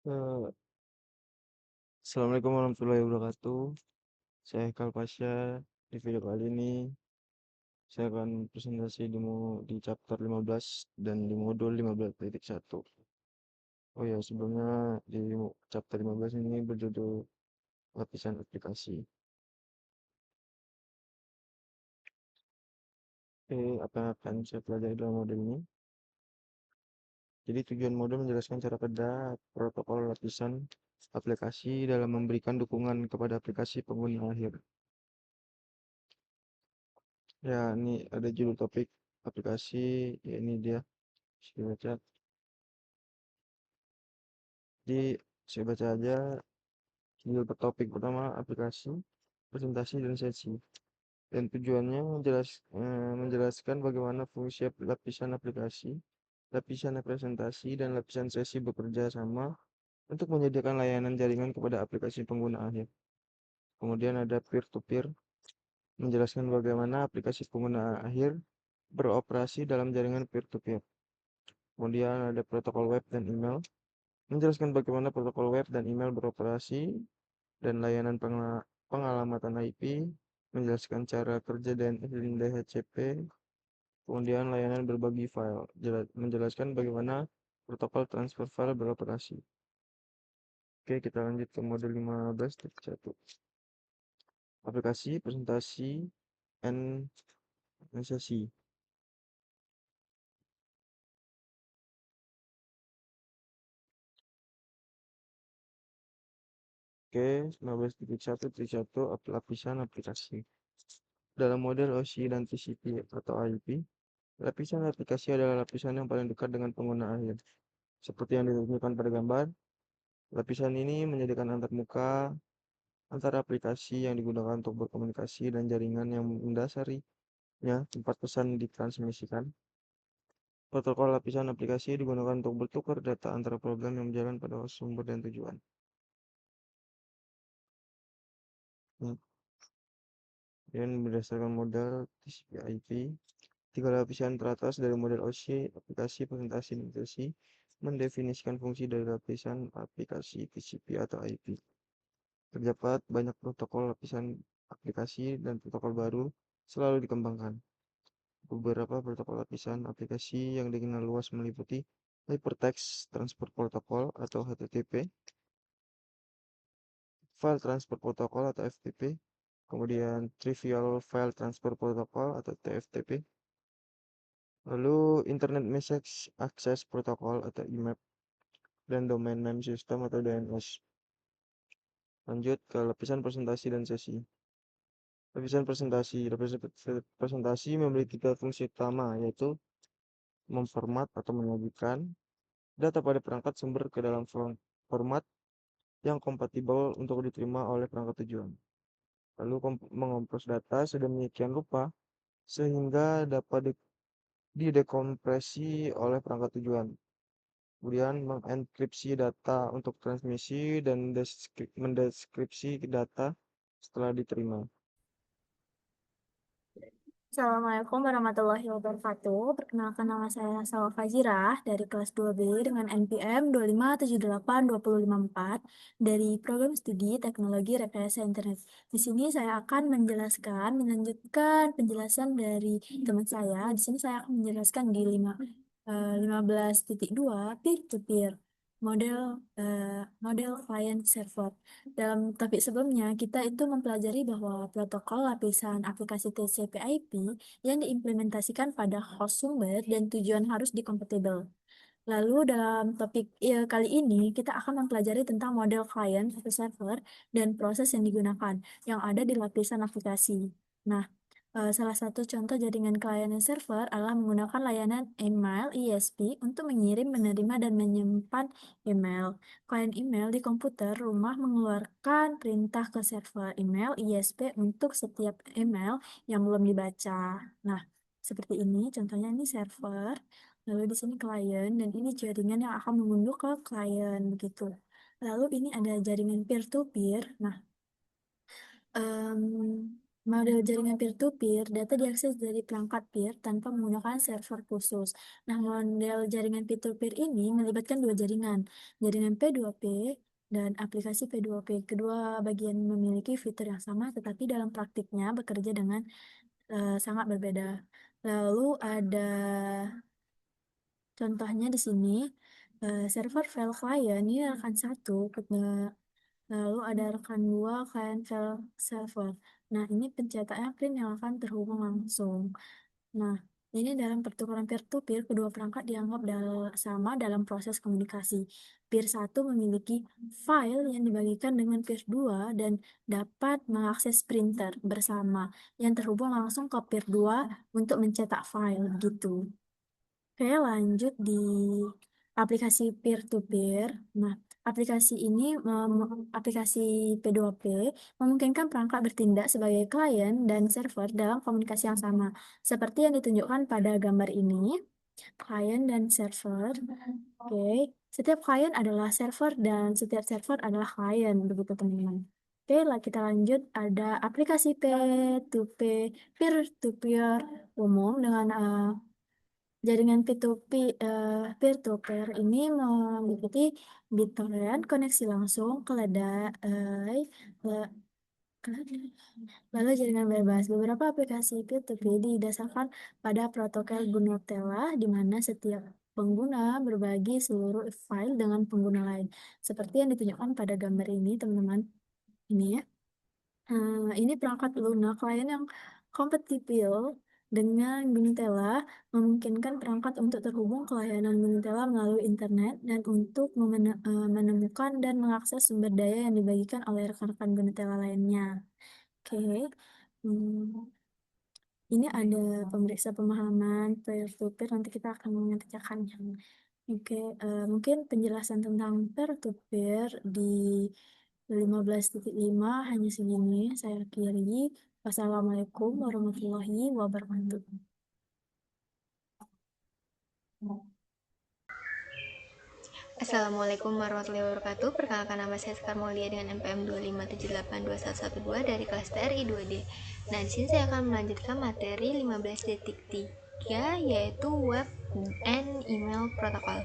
Eh, Assalamualaikum warahmatullahi wabarakatuh. Saya Haikal Pasha. Di video kali ini saya akan presentasi di chapter 15 dan di modul 15.1. Oh ya, sebelumnya di chapter 15 ini berjudul lapisan aplikasi. Oke, apa yang akan saya pelajari dalam modul ini? Jadi tujuan modul menjelaskan cara kerja protokol lapisan aplikasi dalam memberikan dukungan kepada aplikasi pengguna akhir. Ya, ini ada judul topik aplikasi, ya ini dia. Saya baca. Jadi saya baca aja judul topik pertama aplikasi, presentasi dan sesi. Dan tujuannya menjelaskan bagaimana fungsi lapisan aplikasi, lapisan presentasi, dan lapisan sesi bekerja sama untuk menyediakan layanan jaringan kepada aplikasi pengguna akhir. Kemudian ada peer-to-peer, menjelaskan bagaimana aplikasi pengguna akhir beroperasi dalam jaringan peer-to-peer. Kemudian ada protokol web dan email, menjelaskan bagaimana protokol web dan email beroperasi dan layanan pengalamatan IP, menjelaskan cara kerja dan DHCP, kemudian layanan berbagi file, menjelaskan bagaimana protokol transfer file beroperasi. Oke, kita lanjut ke modul 15.1. Aplikasi, presentasi, and sesi. Oke, 15.1.1 lapisan aplikasi. Dalam model OSI dan TCP atau IP, lapisan aplikasi adalah lapisan yang paling dekat dengan pengguna akhir. Seperti yang ditunjukkan pada gambar, lapisan ini menyediakan antarmuka antara aplikasi yang digunakan untuk berkomunikasi dan jaringan yang mendasarinya tempat pesan ditransmisikan. Protokol lapisan aplikasi digunakan untuk bertukar data antara program yang berjalan pada sumber dan tujuan. Hmm. Dan berdasarkan model TCP/IP, tiga lapisan teratas dari model OSI, aplikasi, presentasi, dan sesi mendefinisikan fungsi dari lapisan aplikasi TCP atau IP. Terdapat banyak protokol lapisan aplikasi dan protokol baru selalu dikembangkan. Beberapa protokol lapisan aplikasi yang dikenal luas meliputi Hypertext Transfer Protocol atau HTTP, File Transfer Protocol atau FTP, kemudian Trivial File Transfer Protocol atau TFTP, lalu Internet Message Access Protocol atau IMAP, dan Domain Name System atau DNS. Lanjut ke lapisan presentasi dan sesi. Lapisan presentasi memiliki tiga fungsi utama, yaitu memformat atau menyajikan data pada perangkat sumber ke dalam format yang kompatibel untuk diterima oleh perangkat tujuan. Lalu mengompres data sedemikian rupa sehingga dapat didekompresi oleh perangkat tujuan. Kemudian mengenkripsi data untuk transmisi dan mendeskripsi data setelah diterima. Assalamualaikum warahmatullahi wabarakatuh. Perkenalkan, nama saya Salwa Fazirah dari kelas 2B dengan NPM 2578254 dari program studi Teknologi Rekayasa Internet. Di sini saya akan melanjutkan penjelasan dari teman saya. Di sini saya akan menjelaskan di 15.2 peer-to-peer model model client server. Dalam topik sebelumnya, kita itu mempelajari bahwa protokol lapisan aplikasi TCP/IP yang diimplementasikan pada host sumber dan tujuan harus dikompatibel. Lalu dalam topik kali ini, kita akan mempelajari tentang model client atau server dan proses yang digunakan yang ada di lapisan aplikasi. Nah, salah satu contoh jaringan klien dan server adalah menggunakan layanan email ISP untuk mengirim, menerima, dan menyimpan email. Klien email di komputer rumah mengeluarkan perintah ke server email ISP untuk setiap email yang belum dibaca. Nah, seperti ini contohnya, ini server, lalu di sini klien, dan ini jaringan yang akan mengunduh ke klien begitu. Lalu ini ada jaringan peer to peer. Nah, Em, model jaringan peer-to-peer, data diakses dari perangkat peer tanpa menggunakan server khusus. Nah, model jaringan peer-to-peer ini melibatkan dua jaringan, jaringan P2P dan aplikasi P2P. Kedua bagian memiliki fitur yang sama, tetapi dalam praktiknya bekerja dengan sangat berbeda. Lalu ada contohnya di sini, server file client ini rekan satu, lalu ada rekan dua client file server. Nah, ini pencetakan print yang akan terhubung langsung. Nah, ini dalam pertukaran peer-to-peer, kedua perangkat dianggap sama dalam proses komunikasi. Peer 1 memiliki file yang dibagikan dengan peer 2 dan dapat mengakses printer bersama yang terhubung langsung ke peer 2 untuk mencetak file gitu. Oke, lanjut di aplikasi peer-to-peer. Nah, aplikasi ini, aplikasi P2P, memungkinkan perangkat bertindak sebagai klien dan server dalam komunikasi yang sama. Seperti yang ditunjukkan pada gambar ini, klien dan server. Oke, setiap klien adalah server dan setiap server adalah klien, begitu teman-teman. Oke, kita lanjut. Ada aplikasi P2P, peer-to-peer umum dengan jaringan P2P, peer-to-peer ini meliputi BitTorrent, koneksi langsung, keledai, le- lalu jaringan bebas. Beberapa aplikasi P2P didasarkan pada protokol Gnutella, di mana setiap pengguna berbagi seluruh file dengan pengguna lain. Seperti yang ditunjukkan pada gambar ini, teman-teman. Ini ya. Ini perangkat Luna klien yang kompatibel dengan Gnutella, memungkinkan perangkat untuk terhubung ke layanan Gnutella melalui internet dan untuk menemukan dan mengakses sumber daya yang dibagikan oleh rekan-rekan Gnutella lainnya. Oke. Hmm, Ini ada pemeriksa pemahaman peer-to-peer, nanti kita akan mengerjakannya. Oke, mungkin penjelasan tentang peer-to-peer di 15.5 hanya segini. Saya akhiri. Wassalamualaikum warahmatullahi wabarakatuh. Assalamualaikum warahmatullahi wabarakatuh. Perkenalkan, nama saya Sekar Maulia dengan NPM 257821112 dari kelas TRI 2D. Nah, di sini saya akan melanjutkan materi 15.3 yaitu web and email protocol.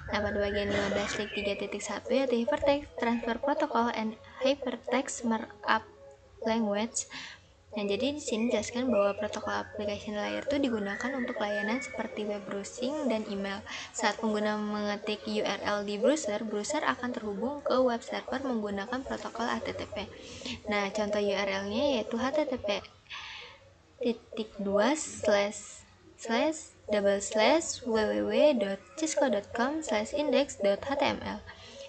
Nah, pada bagian 15.3.1 yaitu Hypertext Transfer Protocol and Hypertext Markup Language. Nah, jadi di sini jelaskan bahwa protokol application layer itu digunakan untuk layanan seperti web browsing dan email. Saat pengguna mengetik URL di browser, browser akan terhubung ke web server menggunakan protokol HTTP. Nah, contoh URL-nya yaitu http://www.cisco.com/index.html.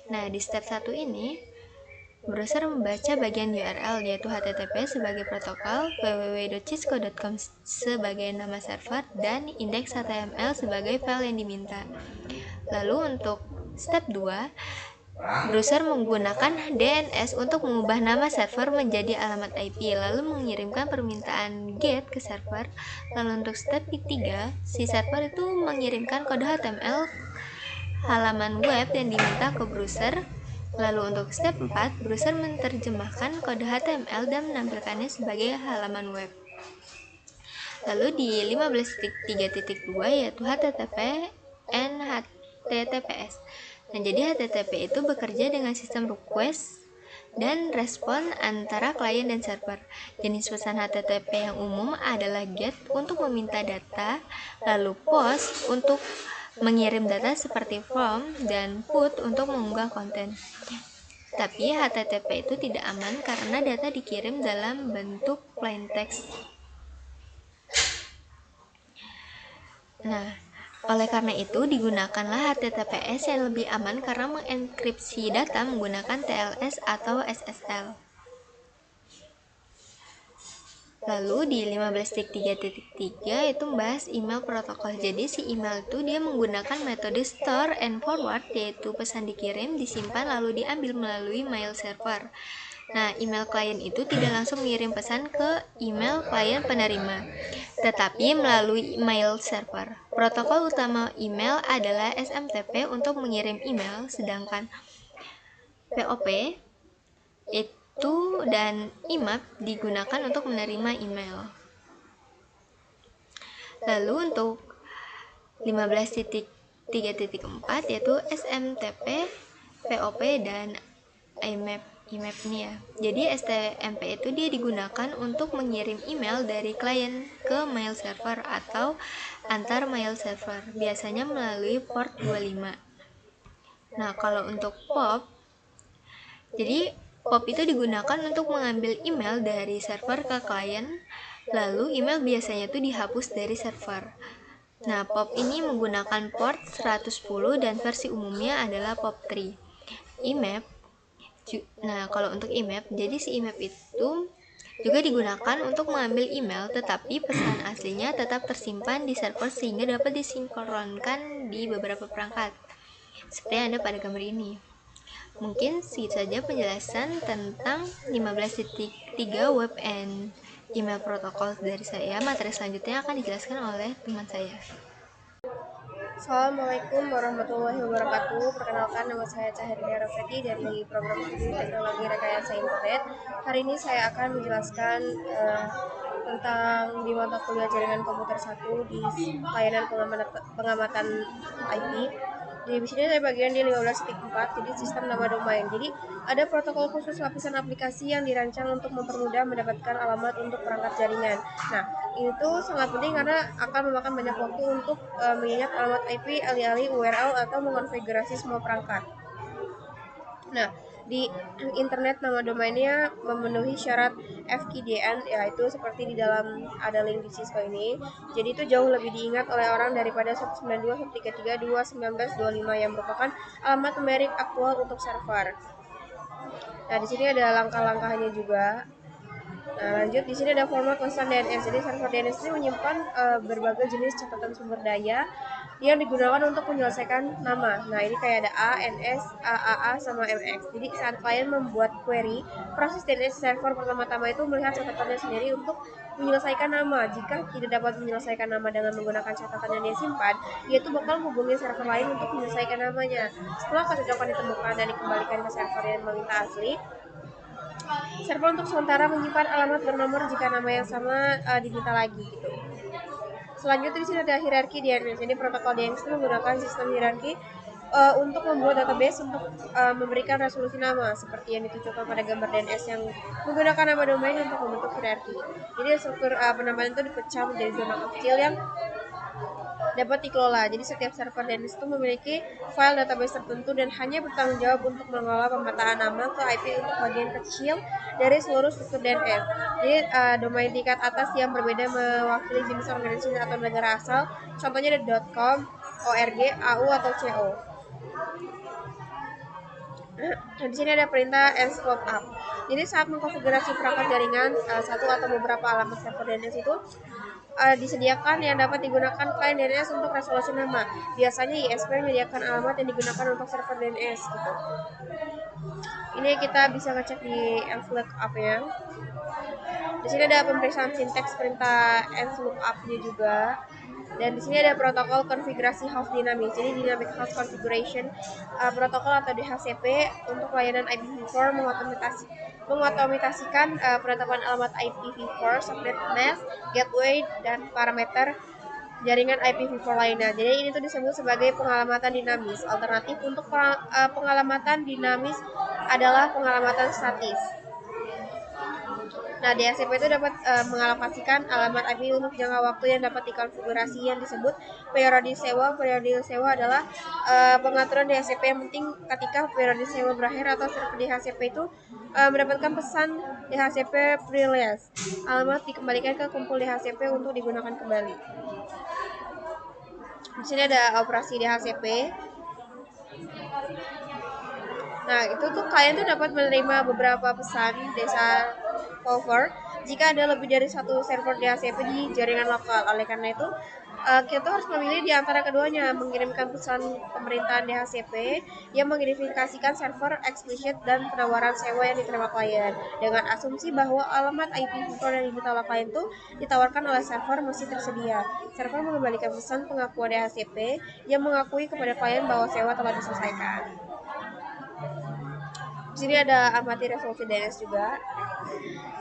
Nah, di step 1 ini browser membaca bagian URL yaitu HTTP sebagai protokol, www.cisco.com sebagai nama server, dan index.html sebagai file yang diminta. Lalu untuk step 2, browser menggunakan DNS untuk mengubah nama server menjadi alamat IP, lalu mengirimkan permintaan GET ke server. Lalu untuk step 3, si server itu mengirimkan kode HTML halaman web yang diminta ke browser. Lalu untuk step 4, browser menerjemahkan kode HTML dan menampilkannya sebagai halaman web. Lalu di 15.3.2 yaitu HTTP and HTTPS. Nah, jadi HTTP itu bekerja dengan sistem request dan respon antara klien dan server. Jenis pesan HTTP yang umum adalah GET untuk meminta data, lalu POST untuk mengirim data seperti form, dan PUT untuk mengunggah konten. Tapi HTTP itu tidak aman karena data dikirim dalam bentuk plain text. Nah, oleh karena itu digunakanlah HTTPS yang lebih aman karena mengenkripsi data menggunakan TLS atau SSL. Lalu di 15.3.3 itu membahas email protokol. Jadi si email itu dia menggunakan metode store and forward, yaitu pesan dikirim, disimpan, lalu diambil melalui mail server. Nah, email klien itu tidak langsung mengirim pesan ke email klien penerima, tetapi melalui mail server. Protokol utama email adalah SMTP untuk mengirim email, sedangkan POP itu dan IMAP digunakan untuk menerima email. Lalu untuk 15.3.4 yaitu SMTP, VOP, dan IMAP nih ya. Jadi STMP itu dia digunakan untuk mengirim email dari klien ke mail server atau antar mail server, biasanya melalui port 25. Nah, kalau untuk POP, jadi POP itu digunakan untuk mengambil email dari server ke klien, lalu email biasanya itu dihapus dari server. Nah, POP ini menggunakan port 110 dan versi umumnya adalah POP3. IMAP, nah kalau untuk IMAP, jadi si IMAP itu juga digunakan untuk mengambil email, tetapi pesan aslinya tetap tersimpan di server sehingga dapat disinkronkan di beberapa perangkat. Seperti yang ada pada gambar ini. Mungkin segitu saja penjelasan tentang 15.3 web and email protocol dari saya. Materi selanjutnya akan dijelaskan oleh teman saya. Assalamualaikum warahmatullahi wabarakatuh. Perkenalkan, nama saya Cahaya Rafeti dari Program Studi Teknologi Rekayasa Internet. Hari ini saya akan menjelaskan tentang di mata kuliah Jaringan Komputer 1 di layanan pengamatan IP. Di sini saya bagian di 15.4, jadi sistem nama domain. Jadi ada protokol khusus lapisan aplikasi yang dirancang untuk mempermudah mendapatkan alamat untuk perangkat jaringan. Nah, itu sangat penting karena akan memakan banyak waktu untuk mengingat alamat IP, alih-alih URL atau mengonfigurasi semua perangkat. Nah, di internet nama domainnya memenuhi syarat FQDN, yaitu seperti di dalam ada link di siswa ini. Jadi itu jauh lebih diingat oleh orang daripada 192.133.2.19.25 yang merupakan alamat numerik aktual untuk server. Nah, di sini ada langkah-langkahnya juga. Nah, lanjut, di sini ada format konstan DNS. Jadi server DNS ini menyimpan berbagai jenis catatan sumber daya yang digunakan untuk menyelesaikan nama. Nah, ini kayak ada A, NS, AAA, sama MX. Jadi saat klien membuat query, proses DNS server pertama-tama itu melihat catatannya sendiri untuk menyelesaikan nama. Jika tidak dapat menyelesaikan nama dengan menggunakan catatan yang dia simpan, dia itu bakal hubungi server lain untuk menyelesaikan namanya. Setelah kecocokan ditemukan dan dikembalikan ke server yang meminta asli, server untuk sementara menyimpan alamat bernomor jika nama yang sama diminta lagi gitu. Selanjutnya di sini ada hierarki DNS. Jadi protokol DNS itu menggunakan sistem hierarki untuk membuat database untuk memberikan resolusi nama seperti yang ditunjukkan pada gambar DNS yang menggunakan nama domain untuk membentuk hierarki. Jadi struktur penamaan itu dipecah menjadi zona kecil yang dapat dikelola. Jadi setiap server DNS itu memiliki file database tertentu dan hanya bertanggung jawab untuk mengelola pemetaan nama ke IP untuk bagian kecil dari seluruh struktur DNS. Jadi domain tingkat atas yang berbeda mewakili jenis organisasi atau negara asal. Contohnya ada .com, .org, AU atau CO. Nah, di sini ada perintah nslope up. Jadi saat mengkonfigurasi perangkat jaringan satu atau beberapa alamat server DNS itu disediakan yang dapat digunakan klien DNS untuk resolusi nama. Biasanya ISP menyediakan alamat yang digunakan untuk server DNS gitu. Ini kita bisa ngecek di nslope up-nya. Di sini ada pemeriksaan sintaks perintah nslope up-nya juga. Dan di sini ada protokol konfigurasi host dinamis. Jadi dynamic host configuration protokol atau DHCP untuk layanan IPv4 mengotomatisasikan penetapan alamat IPv4, subnet mask, gateway, dan parameter jaringan IPv4 lainnya. Jadi ini tuh disebut sebagai pengalamatan dinamis. Alternatif untuk pengalamatan dinamis adalah pengalamatan statis. Nah, DHCP itu dapat mengalokasikan alamat IP untuk jangka waktu yang dapat dikonfigurasi yang disebut periode sewa. Periode sewa adalah pengaturan DHCP yang penting ketika periode sewa berakhir atau server DHCP itu mendapatkan pesan DHCP pre-release. Alamat dikembalikan ke kumpul DHCP untuk digunakan kembali. Di sini ada operasi DHCP. Nah, itu tuh klien tuh dapat menerima beberapa pesan data over jika ada lebih dari satu server DHCP di jaringan lokal. Oleh karena itu, kita harus memilih di antara keduanya, mengirimkan pesan pemerintahan DHCP yang mengidentifikasikan server explicit dan penawaran sewa yang diterima klien dengan asumsi bahwa alamat IPv4 yang diminta oleh klien itu ditawarkan oleh server masih tersedia. Server mengembalikan pesan pengakuan DHCP yang mengakui kepada klien bahwa sewa telah diselesaikan. Di sini ada amati resolusi DNS juga.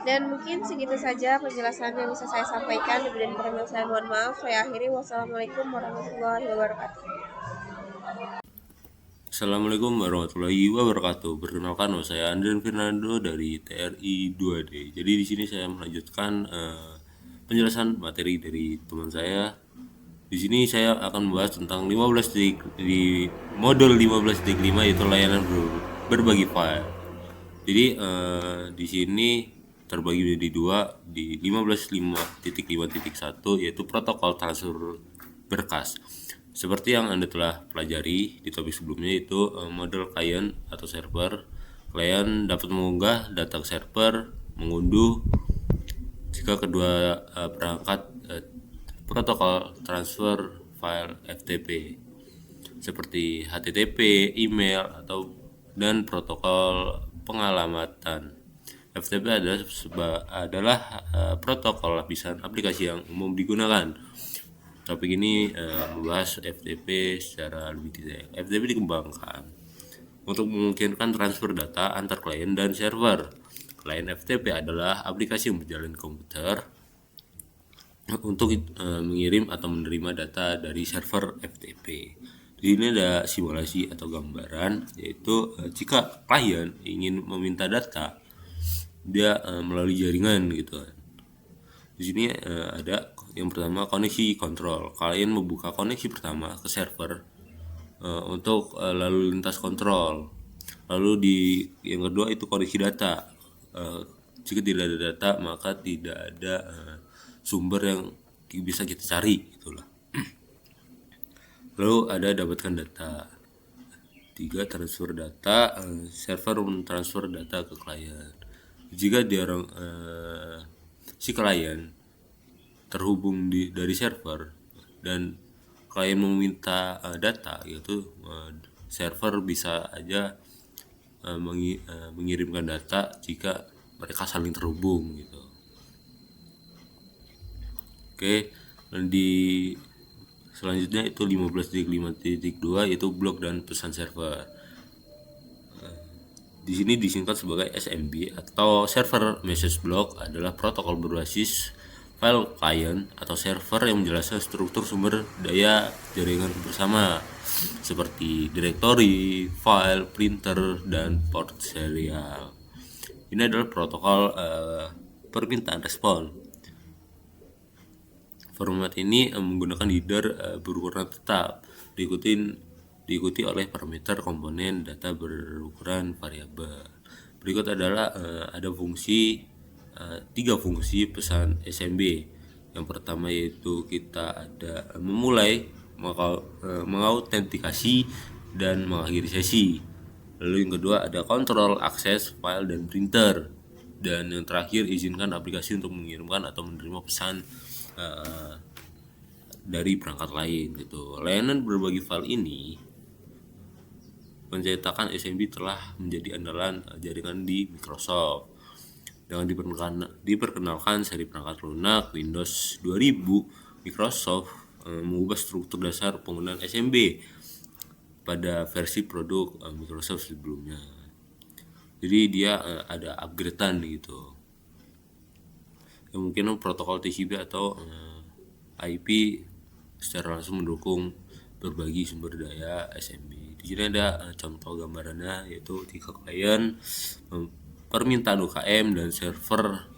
Dan mungkin segitu saja penjelasan yang bisa saya sampaikan. Lebih dan kurangnya saya mohon maaf. Saya akhiri. Wassalamualaikum warahmatullahi wabarakatuh. Assalamualaikum warahmatullahi wabarakatuh. Perkenalkan, nama saya Andrian Fernando dari TRI 2D. Jadi di sini saya melanjutkan penjelasan materi dari teman saya. Di sini saya akan membahas tentang 15 di modul 15.5 yaitu layanan berbagi file. Jadi di sini terbagi menjadi dua, di 15.5.5.1 yaitu protokol transfer berkas. Seperti yang Anda telah pelajari di topik sebelumnya, itu model klien atau server. Klien dapat mengunggah data ke server, mengunduh jika kedua perangkat protokol transfer file FTP seperti HTTP, email, dan protokol pengalamatan. FTP adalah protokol lapisan aplikasi yang umum digunakan. Topik ini membahas FTP secara lebih detail. FTP dikembangkan untuk memungkinkan transfer data antar klien dan server. Klien FTP adalah aplikasi yang berjalan di komputer untuk mengirim atau menerima data dari server FTP. Di sini ada simulasi atau gambaran, yaitu jika klien ingin meminta data, dia melalui jaringan gitu. Di sini ada yang pertama koneksi kontrol. Klien membuka koneksi pertama ke server untuk lalu lintas kontrol. Lalu yang kedua itu koneksi data. Jika tidak ada data maka tidak ada sumber yang bisa kita cari itulah. Lalu ada dapatkan data. 3. Transfer data. Server mentransfer data ke klien. Jika si klien terhubung dari server dan klien meminta data, yaitu server bisa aja mengirimkan data jika mereka saling terhubung gitu. Oke, dan selanjutnya itu 15.5.2 yaitu blok dan pesan server. Di sini disingkat sebagai SMB atau Server Message Block, adalah protokol berbasis file client atau server yang menjelaskan struktur sumber daya jaringan bersama seperti directory, file, printer, dan port serial. Ini adalah protokol permintaan respon. Format ini menggunakan header berukuran tetap, diikuti oleh parameter komponen data berukuran variabel. Berikut adalah ada tiga fungsi pesan SMB. Yang pertama yaitu kita ada memulai, mengautentikasi, dan mengakhiri sesi. Lalu yang kedua ada kontrol akses file dan printer. Dan yang terakhir izinkan aplikasi untuk mengirimkan atau menerima pesan dari perangkat lain gitu. Layanan berbagi file ini pencetakan SMB telah menjadi andalan jaringan di Microsoft. Dengan diperkenalkan seri perangkat lunak Windows 2000, Microsoft mengubah struktur dasar penggunaan SMB pada versi produk Microsoft sebelumnya. Jadi dia ada upgradean gitu. Yang mungkin protokol TCP atau IP secara langsung mendukung berbagi sumber daya SMB. Di sini ada contoh gambarannya, yaitu jika klien permintaan UKM dan server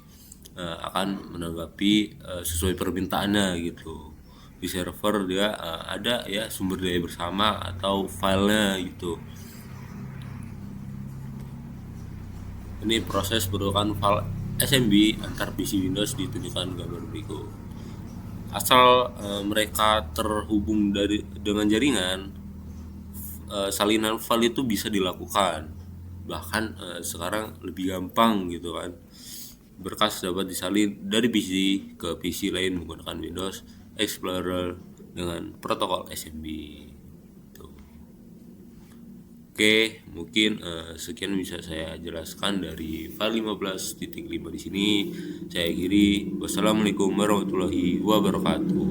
akan menanggapi sesuai permintaannya gitu. Di server dia ada ya sumber daya bersama atau filenya gitu. Ini proses pertukaran file SMB antar PC Windows ditunjukkan gambar berikut. Asal mereka terhubung dengan jaringan, salinan file itu bisa dilakukan. Bahkan sekarang lebih gampang gitu kan. Berkas dapat disalin dari PC ke PC lain menggunakan Windows Explorer dengan protokol SMB. Oke, mungkin sekian bisa saya jelaskan dari file 15.5 di sini. Saya akhiri. Wassalamualaikum warahmatullahi wabarakatuh.